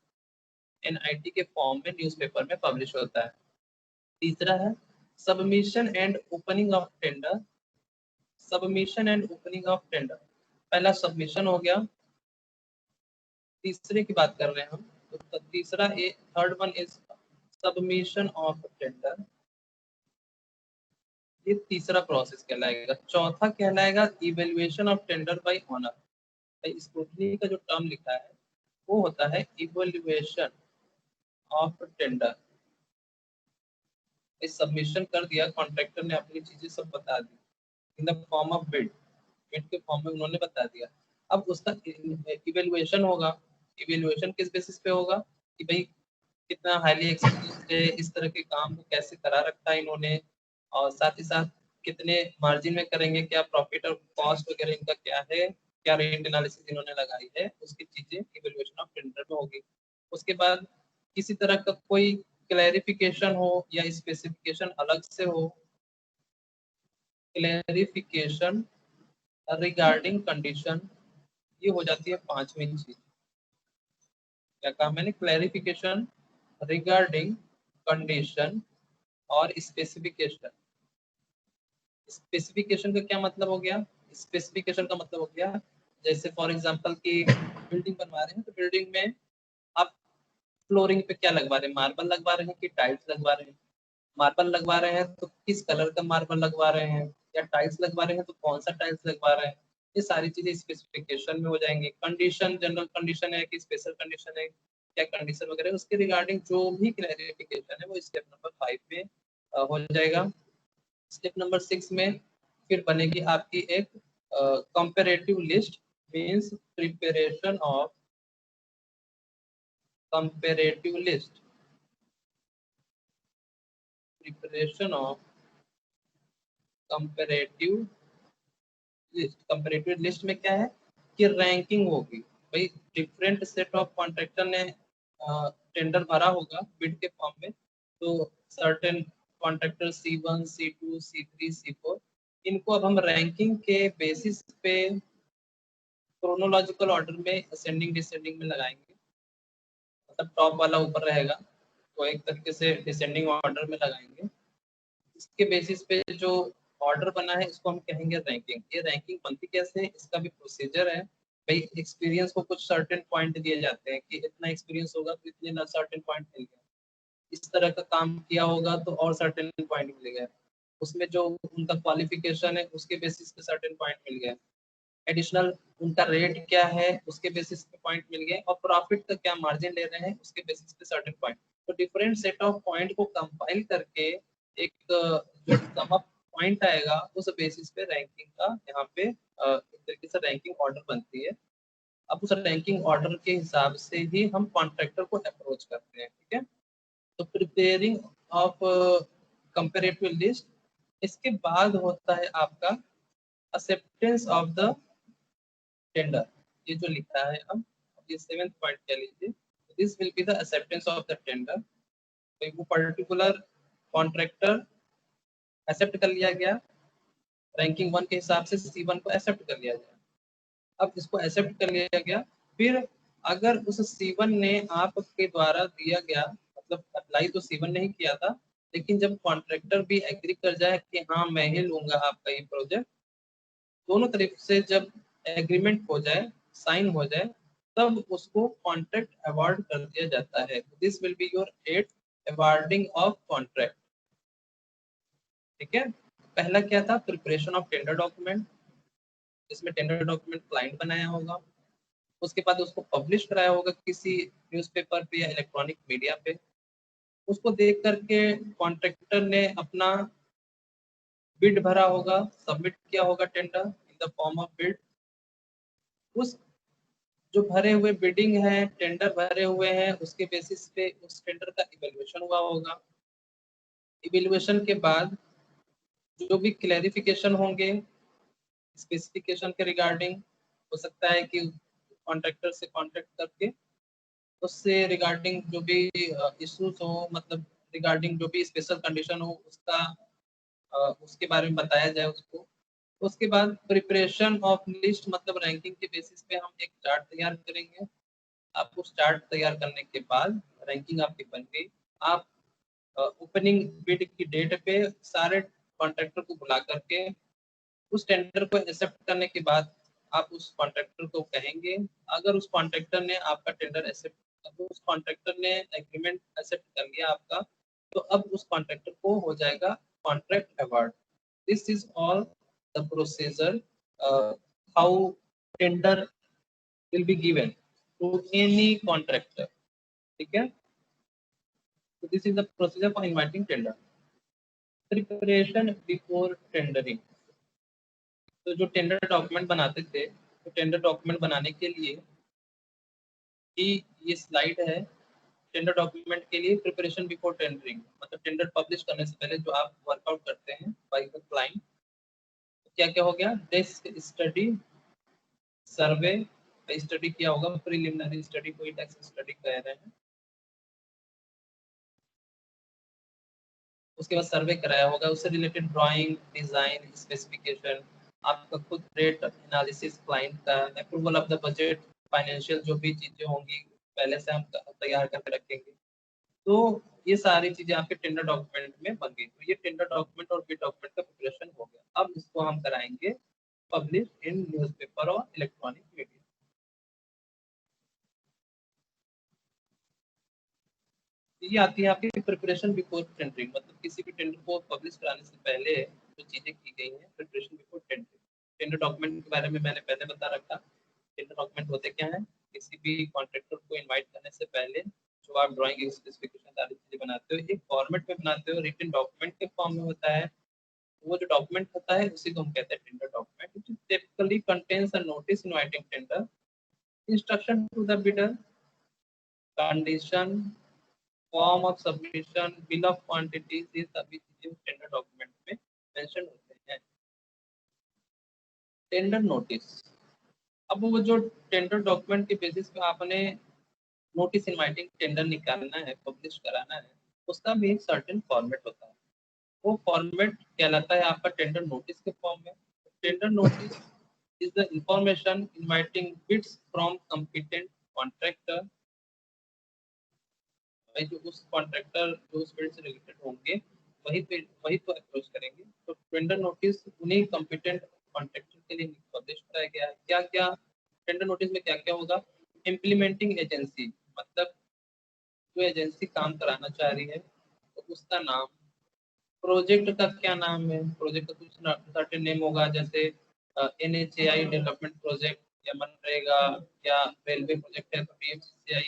एनआईटी के फॉर्म में न्यूज़पेपर में पब्लिश होता है। तीसरा है submission and opening of tender. Submission and opening of tender, पहला सबमिशन हो गया। तीसरे की बात कर रहे हैं हम, तो तीसरा ए, third one is submission of tender. ये तीसरा प्रोसेस कहलाएगा। चौथा कहलाएगा evaluation of tender by owner. Scrutiny का जो टर्म लिखा है वो होता है इवेल्युएशन ऑफ टेंडर। इस सबमिशन कर दिया, कॉन्ट्रैक्टर ने अपनी चीजें सब बता दी in the form of bid, bid के फॉर्म में उन्होंने बता दिया। अब उसका इवेल्युएशन होगा। इवेल्युएशन किस बेसिस पे होगा? कि भाई कितना हाईली एक्सपीरियंस्ड है, इस तरह के काम को कैसे करा रखा है इन्होंने, और साथ ही साथ कितने मार्जिन में करेंगे, क्या प्रॉफिट और कॉस्ट वगैरह इनका क्या है, क्या रेट एनालिसिस इन्होंने लगाई है, उसकी चीजें इवेल्युएशन ऑफ टेंडर में होगी। उसके बाद किसी तरह का कोई क्लैरिफिकेशन हो या स्पेसिफिकेशन अलग से हो, क्लैरिफिकेशन रिगार्डिंग कंडीशन, ये हो जाती है पांचवी चीज। क्या कहा मैंने? क्लैरिफिकेशन रिगार्डिंग कंडीशन और स्पेसिफिकेशन। स्पेसिफिकेशन का क्या मतलब हो गया? स्पेसिफिकेशन का मतलब हो गया, जैसे फॉर एग्जांपल कि बिल्डिंग बनवा रहे हैं, तो बिल्डिंग में आप फ्लोरिंग पे क्या लगवा रहे हैं? मार्बल लगवा रहे हैं कि टाइल्स लगवा रहे हैं? मार्बल लगवा रहे हैं तो किस कलर का मार्बल लगवा रहे हैं, या टाइल्स लगवा रहे हैं तो कौन सा टाइल्स लगवा रहे हैं? ये सारी चीजें स्पेसिफिकेशन में हो जाएंगी। कंडीशन, जनरल कंडीशन है कि स्पेशल कंडीशन है, क्या कंडीशन वगैरह, उसके रिगार्डिंग जो भी क्लैरिफिकेशन है वो स्टेप नंबर 5 में हो जाएगा। स्टेप नंबर 6 में फिर बनेगी आपकी एक comparative list, means preparation of comparative list. Preparation of comparative list. Comparative list में क्या है कि रैंकिंग होगी। भाई डिफरेंट सेट ऑफ कॉन्ट्रैक्टर ने टेंडर भरा होगा बिड के फॉर्म में, तो certain contractor C1, C2, C3, C4, इनको अब हम रैंकिंग के बेसिस पे क्रोनोलॉजिकल ऑर्डर में असेंडिंग डिसेंडिंग में लगाएंगे। मतलब टॉप वाला ऊपर रहेगा, तो एक तरीके से डिसेंडिंग ऑर्डर में लगाएंगे। इसके बेसिस पे जो ऑर्डर बना है इसको हम कहेंगे रैंकिंग। ये रैंकिंग बनती कैसे है, इसका भी प्रोसीजर है। भाई एक्सपीरियंस को कुछ सर्टेन पॉइंट दिए जाते हैं कि इतना एक्सपीरियंस होगा तो इतने सर्टेन पॉइंट मिल गए, इस तरह का काम किया होगा तो और सर्टेन पॉइंट मिल गए, उसमें जो उनका क्वालिफिकेशन है उसके बेसिस पे सर्टेन पॉइंट मिल गए, एडिशनल उनका रेट क्या है उसके बेसिस पे पॉइंट मिल गए, और प्रॉफिट का क्या मार्जिन ले रहे हैं उसके बेसिस पे सर्टेन पॉइंट। तो डिफरेंट सेट ऑफ पॉइंट को कंपाइल करके एक जो सम अप पॉइंट आएगा उस बेसिस पे रैंकिंग का यहाँ पे एक तरीके से रैंकिंग ऑर्डर बनती है। अब उस रैंकिंग ऑर्डर के हिसाब से ही हम कॉन्ट्रैक्टर को अप्रोच करते हैं। ठीक है, तो प्रिपेयरिंग ऑफ कंपेरेटिव लिस्ट। इसके बाद होता है आपका एक्सेप्टेंस ऑफ द टेंडर। ये जो लिखा है अब ये 7th पॉइंट कह लीजिए, this will be the acceptance of the tender. तो वो पर्टिकुलर कॉन्ट्रैक्टर एक्सेप्ट कर लिया गया, रैंकिंग 1 के हिसाब से C1 को एक्सेप्ट कर लिया गया। अब इसको एक्सेप्ट कर लिया गया, फिर अगर उस C1 ने आपके द्वारा दिया गया, मतलब अप्लाई तो C1 ने ही किया था, लेकिन जब कॉन्ट्रैक्टर भी एग्री कर जाए कि हाँ मैं ही लूंगा आपका ये प्रोजेक्ट, दोनों तरफ से जब एग्रीमेंट हो जाए, साइन हो जाए, तब उसको कॉन्ट्रैक्ट अवार्ड कर दिया जाता है। This will be your 8 awarding of contract. ठीक है, पहला क्या था, प्रिपरेशन ऑफ टेंडर डॉक्यूमेंट, जिसमें टेंडर डॉक्यूमेंट क्लाइंट बनाया होगा, उसके बाद उसको पब्लिश कराया होगा किसी न्यूज़पेपर पे या इलेक्ट्रॉनिक मीडिया पे। उसको देख करके कॉन्ट्रैक्टर ने अपना बिड भरा होगा, सबमिट किया होगा tender in the form of bid. उस जो भरे हुए बिडिंग है, टेंडर भरे हुए हैं, उसके बेसिस पे उस टेंडर का इवैल्यूएशन हुआ होगा। इवैल्यूएशन के बाद जो भी क्लैरिफिकेशन होंगे स्पेसिफिकेशन के रिगार्डिंग, हो सकता है कि कॉन्ट्रैक्टर से कॉन्टेक्ट करके उससे रिगार्डिंग जो भी इश्यूज हो, मतलब रिगार्डिंग जो भी स्पेशल कंडीशन हो उसका उसके बारे में बताया जाए उसको। उसके बाद प्रिपरेशन ऑफ लिस्ट, मतलब रैंकिंग के बेसिस पे हम एक चार्ट तैयार करेंगे। आप उस चार्ट तैयार करने के बाद रैंकिंग आपकी बन गई। आप ओपनिंग बिड की डेट पे सारे कॉन्ट्रैक्टर को बुला करके उस टेंडर को एक्सेप्ट करने के बाद आप उस कॉन्ट्रैक्टर को कहेंगे, अगर उस कॉन्ट्रैक्टर ने आपका टेंडर एक्सेप्ट, अगर उस कॉन्ट्रैक्टर ने एग्रीमेंट एक्सेप्ट कर लिया आपका, तो अब उस कॉन्ट्रैक्टर को हो जाएगा contract award. This is all the procedure how tender will be given to any contractor. ठीक है, so this is the procedure for inviting tender. Preparation before tendering. तो जो टेंडर डॉक्यूमेंट बनाते थे, तो टेंडर डॉक्यूमेंट बनाने के लिए ही ये स्लाइड है। टेंडर डॉक्यूमेंट के लिए प्रिपरेशन बिफोर टेंडरिंग, मतलब टेंडर पब्लिश करने से पहले जो आप वर्कआउट करते हैं बाय द क्लाइंट, क्या क्या हो गया, डेस्क स्टडी, सर्वे स्टडी किया होगा, प्रिलिमिनरी स्टडी कोई डेस्क स्टडी कह रहे हैं, उसके बाद सर्वे कराया होगा, उससे रिलेटेड ड्राइंग, डिजाइन, स्पेसिफिकेशन, आपका खुद रेट एनालिसिस, क्लाइंट का approval of the budget, financial जो भी चीजें होंगी पहले से हम तैयार करके रखेंगे। तो ये सारी चीजें आपके टेंडर डॉक्यूमेंट में बन गई। तो ये टेंडर डॉक्यूमेंट और बिड डॉक्यूमेंट का प्रिपरेशन हो गया। अब इसको हम कराएंगे पब्लिश इन न्यूज़पेपर और इलेक्ट्रॉनिक मीडिया। ये आती है आपकी प्रिपरेशन बिफोर टेंडरिंग, मतलब किसी भी टेंडर को पब्लिश कराने से पहले जो चीजें की गई हैं, preparation before tendering. Tender document के बारे में मैंने पहले बता रखा। टेंडर डॉक्यूमेंट होते क्या है, किसी भी कॉन्ट्रैक्टर को इनवाइट करने से पहले जो आप ड्राइंग, स्पेसिफिकेशन सारी चीजें बनाते हो, एक फॉर्मेट में बनाते हो, रिटन डॉक्यूमेंट के फॉर्म में होता है। वो जो डॉक्यूमेंट होता है उसी को हम कहते हैं tender document, which typically contains a notice inviting tender, instruction to the bidder, condition, form of submission, bill of quantities, ये सभी चीजें टेंडर डॉक्यूमेंट में मेंशन होते हैं। टेंडर नोटिस, अब वो जो टेंडर डॉक्यूमेंट के बेसिस पे आपने नोटिस इनवाइटिंग टेंडर निकालना है, पब्लिश कराना है, उसका भी एक सर्टेन फॉर्मेट होता है। वो फॉर्मेट कहलाता है आपका टेंडर नोटिस के फॉर्म में। Tender notice is the information inviting bids from competent contractor, जो उस कॉन्ट्रैक्टर जो उस फील्ड से रिलेटेड होंगे वही तो अप्रोच करेंगे। तो टेंडर नोटिस उन्हीं कॉम्पिटेंट कॉन्ट्रैक्टर के लिए पब्लिश कराया गया है। क्या क्या टेंडर नोटिस में क्या क्या होगा, इम्प्लीमेंटिंग एजेंसी, मतलब जो एजेंसी काम कराना चाह रही है तो उसका नाम, प्रोजेक्ट का क्या नाम है, प्रोजेक्ट का कुछ सर्टेन नेम होगा, जैसे NHAI डेवलपमेंट प्रोजेक्ट, या मनरेगा, या रेलवे प्रोजेक्ट है तो PMCCI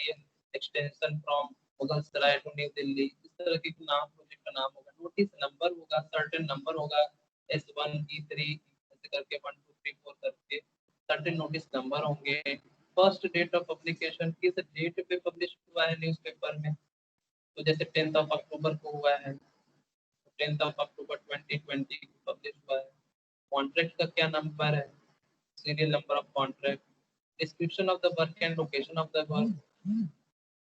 extension from Mughal Sarai to New Delhi, इस तरह के नाम प्रोजेक्ट का नाम होगा। नोटिस नंबर होगा, सर्टेन नंबर होगा, S1 E3 ऐसे करके 1 2 3 4 करके सर्टेन नोटिस नंबर होंगे। फर्स्ट डेट ऑफ पब्लिकेशन, किस डेट पे पब्लिश हुआ है न्यूज़पेपर में, तो जैसे 10 अक्टूबर को हुआ है, 10 अक्टूबर 2020 को पब्लिश हुआ है। कॉन्ट्रैक्ट का क्या नंबर है, serial number of contract, description of the work and location of the work,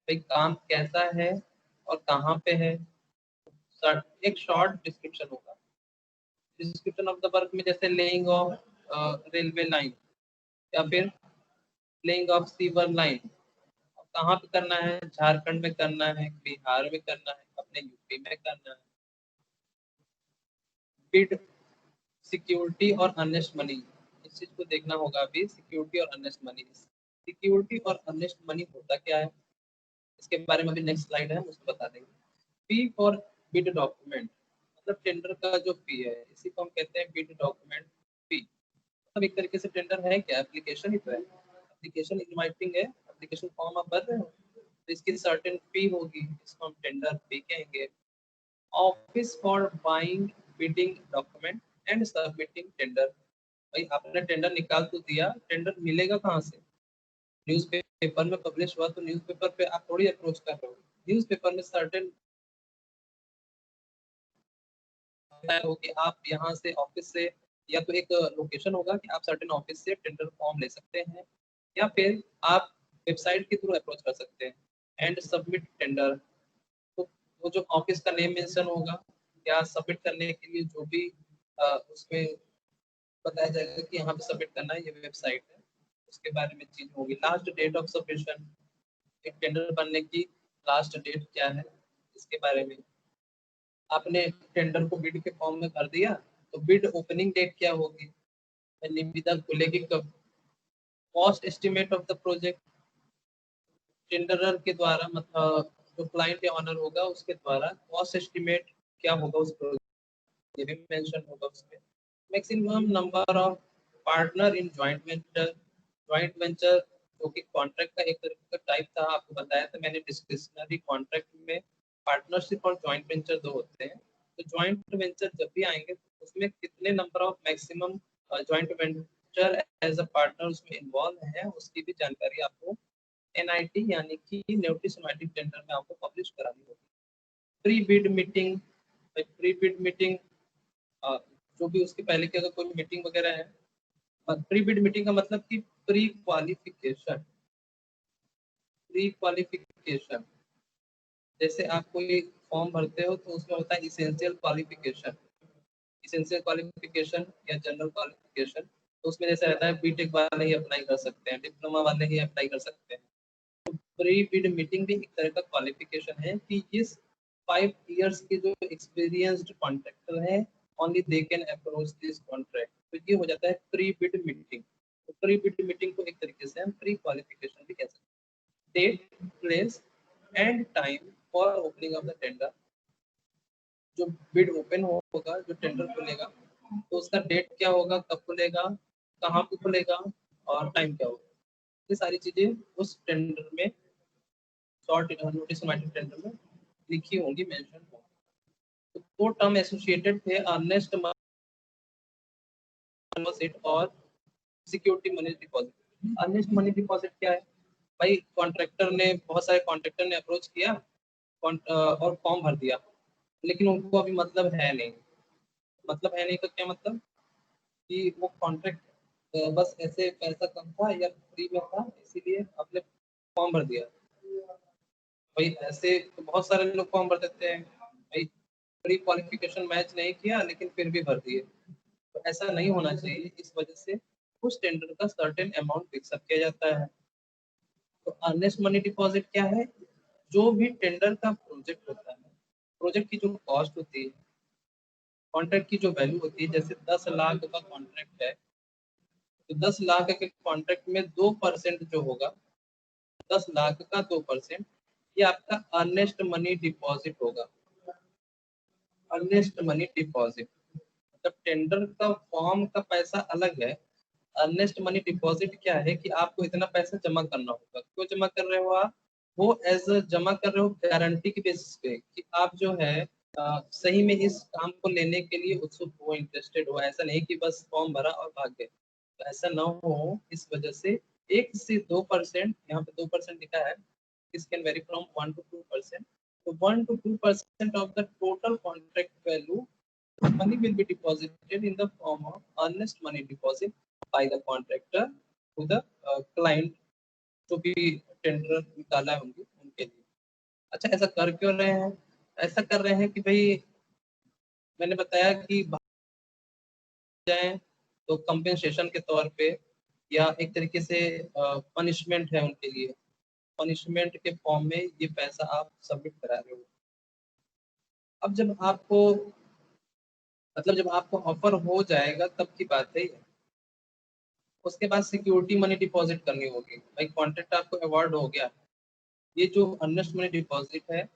भाई काम कैसा है और कहाँ पे है, एक शॉर्ट डिस्क्रिप्शन होगा। डिस्क्रिप्शन ऑफ द वर्क में जैसे लेइंग ऑफ रेलवे लाइन, या फिर लेइंग ऑफ सीवर लाइन, कहाँ पे करना है, झारखंड में करना है, बिहार में करना है, अपने यूपी में करना है। बिड सिक्योरिटी और अर्नेस्ट मनी, इस चीज को देखना होगा अभी, सिक्योरिटी और अर्नेस्ट मनी। सिक्योरिटी और अर्नेस्ट मनी होता क्या है, इसके बारे में अभी नेक्स्ट स्लाइड है उसको बता देंगे। फी फॉर बिड डॉक्यूमेंट, मतलब टेंडर का जो फी है इसी को हम कहते हैं बिड डॉक्यूमेंट फी। मतलब एक तरीके से टेंडर है क्या, एप्लीकेशन ही तो है, एप्लीकेशन इनवाइटिंग है, एप्लीकेशन फॉर्म आप भर रहे हो तो इसकी सर्टेन फी होगी, इसको हम टेंडर फी कहेंगे। Office for buying bidding document and submitting tender, भाई आपने टेंडर निकाल तो दिया, टेंडर मिलेगा कहाँ से, न्यूज़पेपर में पब्लिश हुआ तो न्यूज़पेपर पे आप थोड़ी अप्रोच कर रहे हो, न्यूज़पेपर में सर्टेन हो कि आप यहाँ से ऑफिस से, या तो एक लोकेशन होगा कि आप सर्टेन ऑफिस से टेंडर फॉर्म ले सकते हैं, या फिर आप वेबसाइट के थ्रू अप्रोच कर सकते हैं एंड सबमिट टेंडर। तो वो जो ऑफिस का नेम मेंशन होगा या सबमिट करने के लिए जो भी उसमें बताया जाएगा कि यहाँ पे सबमिट करना है, ये वेबसाइट है, उसके बारे में चीज होगी। लास्ट डेट ऑफ सबमिशन, एक टेंडर बनने की लास्ट डेट क्या है इसके बारे में। आपने टेंडर को बिड के फॉर्म में कर दिया तो बिड ओपनिंग डेट क्या होगी, निविदा खुलेगी कब। Cost estimate of the project, tenderer के द्वारा मतलब जो क्लाइंट या ऑनर होगा उसके द्वारा कॉस्ट एस्टिमेट क्या होगा उस प्रोजेक्ट, ये भी मेंशन होगा उसमें। Maximum number of partner in joint venture, joint venture जो कि कॉन्ट्रैक्ट का एक तरीके का टाइप था, आपको बताया था मैंने डिस्क्रिशनरी कॉन्ट्रैक्ट में पार्टनरशिप और जॉइंट वेंचर दो होते हैं। तो जॉइंट वेंचर जब भी आएंगे तो उसमें कितने number of maximum joint venture as a partner उसमें इन्वॉल्व है उसकी भी जानकारी आपको एनआईटी यानी कि नोटिस इनवाइटिंग टेंडर में आपको पब्लिश करानी होगी। Pre bid meeting, pre bid meeting जो भी उसके पहले की अगर कोई मीटिंग वगैरह है, प्री बिड मीटिंग का मतलब कि प्री क्वालिफिकेशन, प्री क्वालिफिकेशन जैसे आप कोई फॉर्म भरते हो तो उसमें होता है इसेंशियल क्वालिफिकेशन, इसेंशियल क्वालिफिकेशन या जनरल क्वालिफिकेशन, तो उसमें जैसे रहता है बीटेक वाले ही अप्लाई कर सकते हैं, डिप्लोमा वाले ही अप्लाई कर सकते हैं। प्री बिड मीटिंग भी एक तरह का क्वालिफिकेशन है कि इस 5 इयर्स के जो एक्सपीरियंस्ड कॉन्ट्रैक्टर है only they can approach this contract, तो ये हो जाता है प्री बिड मीटिंग। तो प्री बिड मीटिंग को एक तरीके से हम प्री क्वालिफिकेशन भी कह सकते हैं। Date, place and time for opening of the tender, जो बिड ओपन होगा, जो टेंडर खुलेगा तो उसका डेट क्या होगा, कब खुलेगा, कहाँ पे खुलेगा और टाइम क्या होगा, ये सारी चीजें उस टेंडर में शॉर्ट नोटिस इनवाइटिंग टेंडर में लिखी होंगी, मेंशन होंगी। तो दो टर्म एसोसिएटेड थे, अर्नेस्ट मनी और security money deposit. Earnest money deposit क्या है, भाई कॉन्ट्रैक्टर ने, बहुत सारे कॉन्ट्रैक्टर ने अप्रोच किया और फॉर्म भर दिया, लेकिन उनको अभी मतलब है नहीं। मतलब है नहीं का क्या मतलब कि वो कॉन्ट्रैक्ट बस ऐसे पैसा कम था या फ्री में था इसीलिए आपने फॉर्म भर दिया। भाई ऐसे तो बहुत सारे लोग फॉर्म भर देते हैं, भाई प्री क्वालिफिकेशन मैच नहीं किया लेकिन फिर भी भर दिए, तो ऐसा नहीं होना चाहिए। इस वजह से उस टेंडर का सर्टेन अमाउंट फिक्स किया जाता है। तो अर्नेस्ट मनी डिपॉजिट क्या है, जो भी टेंडर का प्रोजेक्ट होता है, प्रोजेक्ट की जो कॉस्ट होती है, कॉन्ट्रैक्ट की जो वैल्यू होती है, जैसे 10 लाख का कॉन्ट्रैक्ट है तो 10 लाख के कॉन्ट्रैक्ट में 2% जो होगा, 10 लाख का 2%, ये आपका अर्नेस्ट मनी डिपॉजिट होगा। अर्नेस्ट मनी डिपॉजिट मतलब टेंडर का फॉर्म का पैसा अलग है, अर्नेस्ट मनी डिपॉजिट क्या है कि आपको इतना पैसा जमा करना होगा। क्यों जमा कर रहे हो आप, वो एज जमा कर रहे हो गारंटी की बेसिस पे कि आप जो है सही में इस काम को लेने के लिए उत्सुक हो, इंटरेस्टेड हो, ऐसा नहीं कि बस फॉर्म भरा और भाग गए, तो ऐसा ना हो। इस वजह से 1 से 2%, यहाँ पे 2% लिखा है, this can vary from 1 to 2%, so 1 to 2% of the total contract value money will be deposited in the form of earnest money deposit by the contractor to the client, जो भी टेंडर निकाला है उनके उनके लिए। अच्छा ऐसा कर क्यों रहे हैं, ऐसा कर रहे हैं कि भाई मैंने बताया कि जाए तो कंपेंसेशन के तौर पे या एक तरीके से पनिशमेंट है उनके लिए, पनिशमेंट के फॉर्म में ये पैसा आप सबमिट करा रहे हो। अब जब आपको मतलब जब आपको ऑफर हो जाएगा तब की बात है ये, उसके बाद सिक्योरिटी मनी डिपॉजिट करनी होगी। भाई कॉन्ट्रैक्ट आपको अवार्ड हो गया, ये जो अर्नेस्ट मनी डिपॉजिट है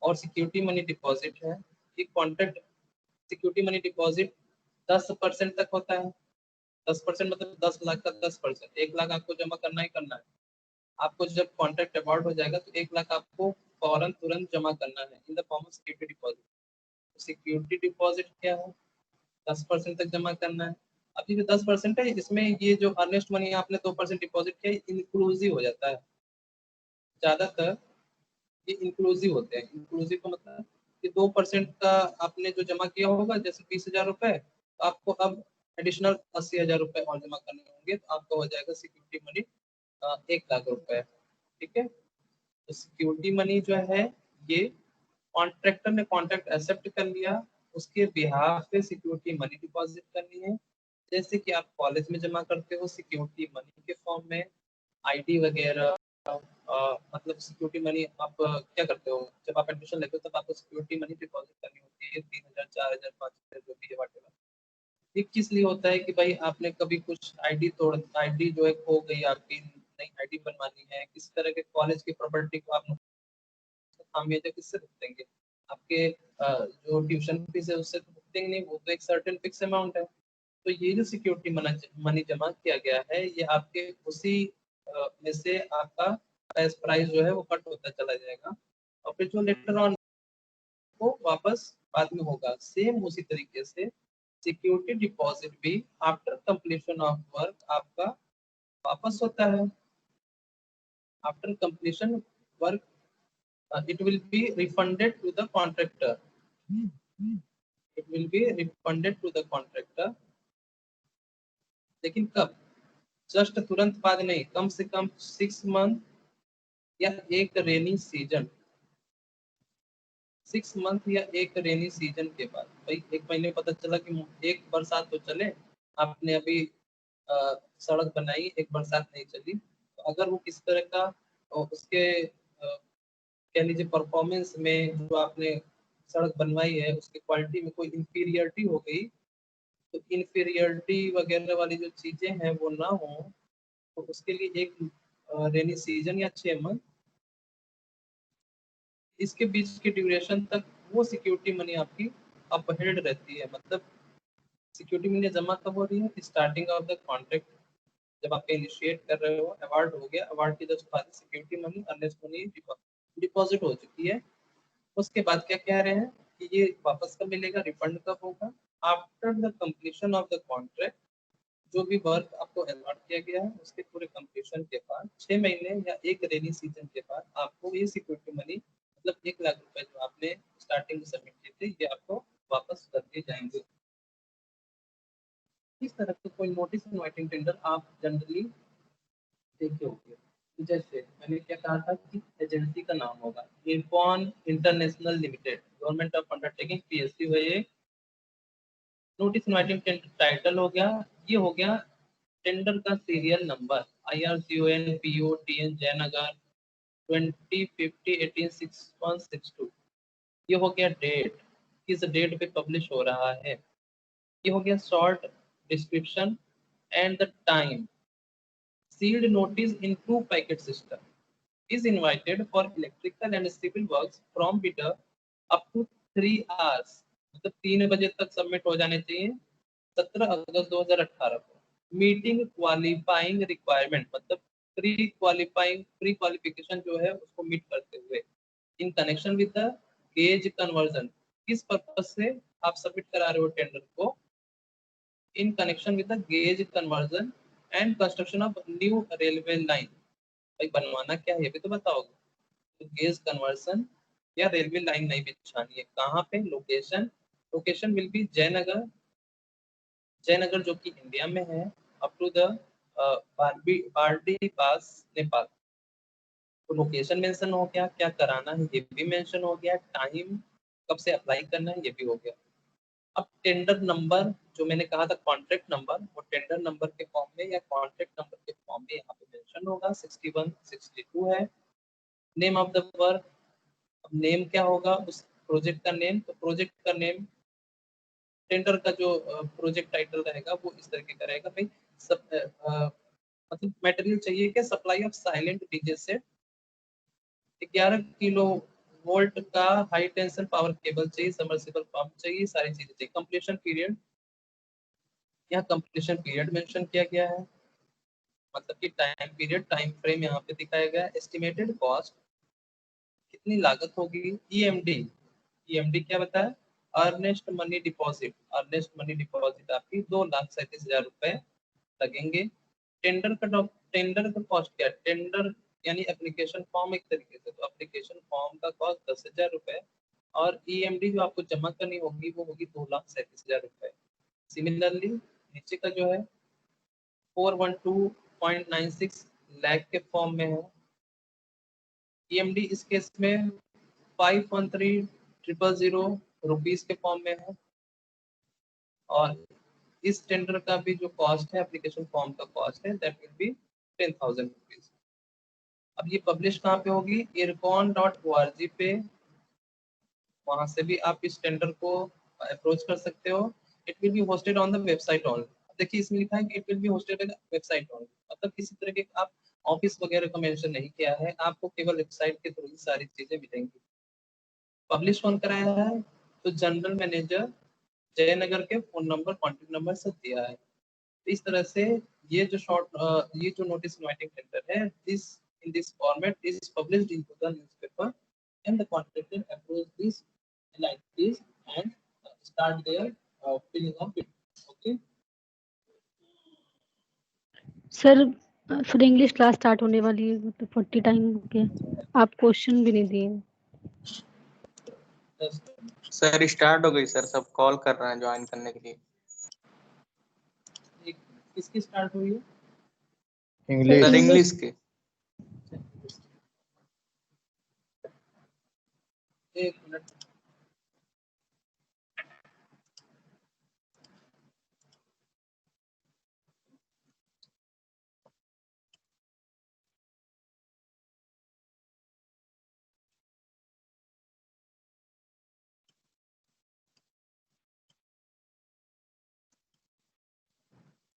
और सिक्योरिटी मनी डिपॉजिट है, ये कॉन्ट्रैक्ट सिक्योरिटी मनी डिपॉजिट 10% तक होता है। 10% मतलब 10 लाख का 10%, 1 लाख आपको जमा करना ही करना है। आपको जब कॉन्ट्रैक्ट अवार्ड हो जाएगा तो 1 लाख आपको फौरन तुरंत जमा करना है इन the form of security deposit. Security deposit क्या है, 10% तक जमा करना है। अब ये जो 10% है, इसमें ये जो अर्नेस्ट मनी आपने 2% डिपॉजिट किया, इंक्लूसिव हो जाता है। ज्यादातर ये इंक्लूसिव होते हैं। इंक्लूसिव का मतलब कि 2% का आपने जो जमा किया होगा, जैसे 20,000 रुपए, तो आपको अब एडिशनल 80,000 रुपए और जमा करने होंगे, तो आपका हो जाएगा सिक्योरिटी मनी 1 लाख रुपए। ठीक है, तो सिक्योरिटी मनी जो है ये कॉन्ट्रैक्टर ने कॉन्ट्रैक्ट एक्सेप्ट कर लिया, उसके बिहाफ पे सिक्योरिटी मनी डिपॉजिट करनी है। जैसे कि आप कॉलेज में जमा करते हो सिक्योरिटी मनी के फॉर्म में, आईडी वगैरह। मतलब सिक्योरिटी मनी आप क्या करते हो, जब आप एडमिशन लेते हो तब आपको सिक्योरिटी मनी डिपॉजिट करनी होती है, 3,000, 4,000, 5,000, जो भी है whatever। ये किस लिए होता है कि भाई आपने कभी कुछ आईडी जो है खो गई, आपकी नई आईडी बनवानी है, किस तरह के कॉलेज की प्रॉपर्टी को आप खामियाजा किससे भुगतेंगे? आपके जो ट्यूशन फीस है उससे तो भुगतेंगे नहीं, वो तो एक सर्टेन फिक्स अमाउंट है। तो ये जो सिक्योरिटी मनी जमा किया गया है, ये आपके उसी में से आपका प्राइस जो है वो कट होता चला जाएगा, और फिर जो लेटर ऑन वो वापस बाद में होगा। सेम उसी तरीके से सिक्योरिटी डिपॉजिट भी आफ्टर कंप्लीशन ऑफ वर्क आपका वापस होता है। After completion work it will be refunded to the contractor. It will be refunded to the contractor. लेकिन कब? जस्ट तुरंत बाद नहीं, कम से कम 6 मंथ या एक रेनी सीजन, 6 मंथ या एक रेनी सीजन के बाद। भाई एक महीने पता चला कि एक बरसात तो चले, आपने अभी सड़क बनाई, एक बरसात नहीं चली, तो अगर वो किस तरह का उसके कह लीजिए परफॉर्मेंस में, जो आपने सड़क बनवाई है उसकी क्वालिटी में कोई इंफीरियरिटी हो गई, तो इंफीरियरिटी वगैरह वाली जो चीजें हैं वो ना हो, तो उसके लिए एक रेनी सीजन या 6 मंथ, इसके बीच के ड्यूरेशन तक वो सिक्योरिटी मनी आपकी अपहेल्ड रहती है। मतलब सिक्योरिटी मनी जमा कब हो रही है? स्टार्टिंग ऑफ द कॉन्ट्रैक्ट, जब आप इनिशिएट कर रहे हो, अवार्ड हो गया, अवार्ड की जस्ट बाद security money earnest money deposit हो चुकी है, उसके बाद क्या कह रहे हैं कि ये वापस कब मिलेगा, रिफंड कब होगा? After the completion of the contract, जो भी वर्क आपको अलॉट किया गया है उसके पूरे कंप्लीशन के बाद 6 महीने या एक रेनी सीजन के बाद आपको ये सिक्योरिटी मनी, मतलब 1 लाख रुपए जो आपने स्टार्टिंग में सबमिट किए थे, ये आपको वापस कर दिए जाएंगे। इस तरह का कोई नोटिस इनवाइटिंग टेंडर आप जनरली देखे होंगे। तो जैसे मैंने क्या कहा था कि एजेंसी का नाम होगा IRCON international limited, government of undertaking, PSU है ये। नोटिस इनवाइटिंग टेंडर टाइटल हो गया, ये हो गया टेंडर का serial number IRCON PO TN Jaynagar 2050186162। ये हो गया डेट, किस डेट पे पब्लिश हो रहा है। ये हो गया short description and the time. Sealed notice in 2 packet system is invited for electrical and civil works from bidder up to 3 hours, मतलब 3 बजे तक सबमिट हो जाने चाहिए 17 अगस्त 2018 को। मीटिंग क्वालिफाइंग रिक्वायरमेंट, मतलब प्री क्वालिफिकेशन जो है उसको मीट करते हुए, in connection with the gauge conversion, किस पर्पज से आप सबमिट करा रहे हो टेंडर को, in connection with the gauge conversion and construction of new railway line. भाई बनवाना क्या है ये भी तो बताओगे। तो गेज कन्वर्सन या रेलवे लाइन नहीं बिछानी है, कहाँ पे? Location, location will be Jaynagar, Jaynagar जो कि इंडिया में है, अप टू द बारडी पास नेपाल। तो लोकेशन मेंशन हो गया, क्या कराना है ये भी मेंशन हो गया, टाइम कब से अप्लाई करना है ये भी हो गया। अब टेंडर नंबर जो मैंने कहा था कॉन्ट्रैक्ट नंबर, वो टेंडर नंबर के फॉर्म में या कॉन्ट्रैक्ट नंबर के फॉर्म में यहाँ पे मेंशन होगा, 61 62 है। नेम ऑफ द वर्क, अब नेम क्या होगा उस प्रोजेक्ट का नेम, तो प्रोजेक्ट का नेम, टेंडर का जो प्रोजेक्ट टाइटल रहेगा वो इस तरीके का रहेगा भाई, सब मतलब मटेरियल चाहिए क्या, supply of silent DJ set, 11 kilo volt का हाई टेंशन पावर केबल चाहिए, सबमर्सिबल पंप चाहिए, सारी चीजें चाहिए। कंप्लीशन पीरियड, यहाँ कंप्लीशन पीरियड मेंशन किया गया है, मतलब कि टाइम पीरियड, टाइम फ्रेम यहाँ पे दिखाया गया है। एस्टिमेटेड कॉस्ट, कितनी लागत होगी। ईएमडी, ईएमडी क्या बताया, earnest money deposit, earnest money deposit आपकी 2,37,000 रुपए लगेंगे। टेंडर का टेंडर का कॉस्ट क्या है, टेंडर यानी एप्लीकेशन फॉर्म एक तरीके से, तो एप्लीकेशन फॉर्म का कॉस्ट 10,000 रुपए, और ईएमडी जो आपको जमा करनी होगी वो होगी 2,37,000 रुपए। सिमिलरली नीचे का जो है 412.96 लाख के फॉर्म में है। ईएमडी इस केस में 513,000 रुपीज के फॉर्म में है, और इस टेंडर का भी जो कॉस्ट है, एप्लीकेशन फॉर्म का कॉस्ट है, दैट विल बी 10,000 रुपीज। अब ये पब्लिश कहाँ पे होगी, ircon.org पे, वहां से भी आप इस टेंडर को अप्रोच कर सकते हो। It will be hosted on the website only. देखिए इसमें लिखा है कि it will be hosted on website only, मतलब किसी तरह के आप ऑफिस वगैरह का मेंशन नहीं किया है, आपको केवल वेबसाइट के थ्रू ही सारी चीजें मिलेंगी। पब्लिश कौन कराया है, तो जनरल मैनेजर जयनगर के फोन नंबर कॉन्टेक्ट नंबर सब दिया है। इस तरह से ये जो ये जो नोटिस इनवाइटिंग टेंडर है, this in this format is published in the newspaper and the contractor approves this LITs and start their filling of it. Okay. Sir फिर इंग्लिश क्लास स्टार्ट होने वाली है, मतलब 40 टाइम हो गया, आप क्वेश्चन भी नहीं दिए। सर स्टार्ट हो गई सर, सब कॉल कर रहे हैं ज्वाइन करने के लिए। किसकी स्टार्ट हुई है, इंग्लिश, सर इंग्लिश के। एक मिनट